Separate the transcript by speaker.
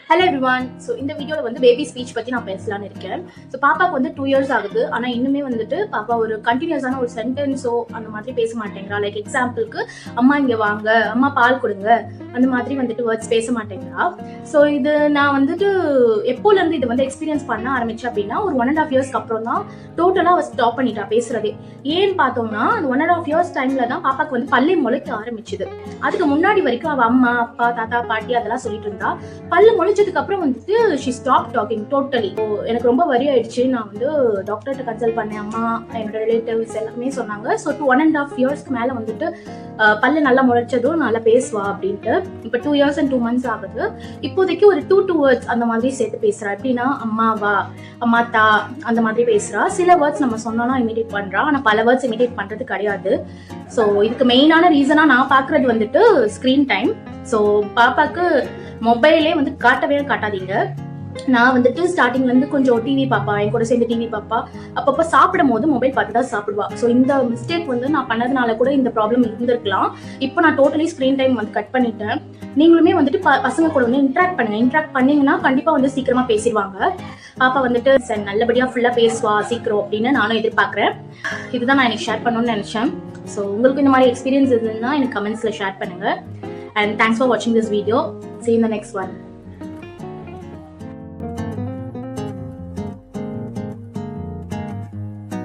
Speaker 1: Hello everyone. So இந்த வீடியோவில் வந்து பேபி ஸ்பீச் பற்றி நான் பேசலான்னு இருக்கேன். ஸோ பாப்பாவுக்கு வந்து 2 years ஆகுது. ஆனால் இன்னுமே வந்துட்டு பாப்பா ஒரு கண்டினியூஸான ஒரு சென்டென்ஸோ அந்த மாதிரி பேச மாட்டேங்கிறா. லைக் எக்ஸாம்பிளுக்கு அம்மா இங்கே வாங்க, அம்மா பால் கொடுங்க, அந்த மாதிரி வந்துட்டு வேர்ட்ஸ் பேச மாட்டேங்கிறா. ஸோ இது நான் வந்துட்டு எப்போலேருந்து இது வந்து எக்ஸ்பீரியன்ஸ் பண்ண ஆரம்பிச்சேன் அப்படின்னா ஒரு 1.5 years அப்புறம் தான் டோட்டலாக ஸ்டாப் பண்ணிட்டா பேசுறதே. ஏன்னு பார்த்தோம்னா அந்த 1.5 years டைம்ல தான் பாப்பாக்கு வந்து பல்லே முளைக்க ஆரம்பிச்சுது. அதுக்கு முன்னாடி வரைக்கும் அவள் அம்மா அப்பா தாத்தா பாட்டி அதெல்லாம் சொல்லிட்டு இருந்தா. பல்லு முளைச்சதுக்கு அப்புறம் வந்துட்டு ஷி ஸ்டாப் டாக்கிங் டோட்டலி. எனக்கு ரொம்ப வரி ஆயிடுச்சு. நான் வந்து டாக்டர்கிட்ட கன்சல்ட் பண்ணேன். அம்மா என்னோட ரிலேட்டிவ்ஸ் எல்லாமே சொன்னாங்க. ஸோ 1.5 yearsக்கு மேல வந்துட்டு பல்லு நல்லா முளைச்சதும் நல்லா பேசுவா அப்படின்ட்டு. இப்போ 2 years and 2 months ஆகுது. இப்போதைக்கு ஒரு 2 words அந்த மாதிரி சேர்த்து பேசுறா. எப்படின்னா அம்மாவா, அம்மாத்தா அந்த மாதிரி பேசுறா. சில வேர்ட்ஸ் நம்ம சொன்னோம்னா இமிடேட் பண்றா. ஆனா பல வேர்ட்ஸ் இமிடேட் பண்றது கிடையாது. ஸோ இதுக்கு மெயினான ரீசனா நான் பாக்குறது வந்துட்டு ஸ்கிரீன் டைம். ஸோ பாப்பாக்கு மொபைலே வந்து காட்டவே காட்டாதீங்க. நான் வந்துட்டு ஸ்டார்டிங்ல இருந்து கொஞ்சம் டிவி பாப்பா, என் கூட சேர்ந்து டிவி பாப்பா. அப்பப்போ சாப்பிடும் போது மொபைல் பார்த்து தான் சாப்பிடுவா. ஸோ இந்த மிஸ்டேக் வந்து நான் பண்ணதுனால கூட இந்த ப்ராப்ளம் இருந்திருக்கலாம். இப்போ நான் டோட்டலி ஸ்க்ரீன் டைம் வந்து கட் பண்ணிட்டேன். நீங்களுமே வந்துட்டு பசங்க கூட வந்து இன்ட்ராக்ட் பண்ணுங்க. இன்ட்ராக்ட் பண்ணீங்கன்னா கண்டிப்பா வந்து சீக்கிரமா பேசிடுவாங்க. பாப்பா வந்துட்டு நல்லபடியா ஃபுல்லா பேசுவா சீக்கிரம் அப்படின்னு நானும் எதிர்பார்க்கிறேன். இதுதான் நான் எனக்கு ஷேர் பண்ணணும்னு நினைச்சேன். ஸோ உங்களுக்கு இந்த மாதிரி எக்ஸ்பீரியன்ஸ் இருந்ததுன்னா எனக்கு கமெண்ட்ஸ்ல ஷேர் பண்ணுங்க. And thanks for watching this video. See you in the next one.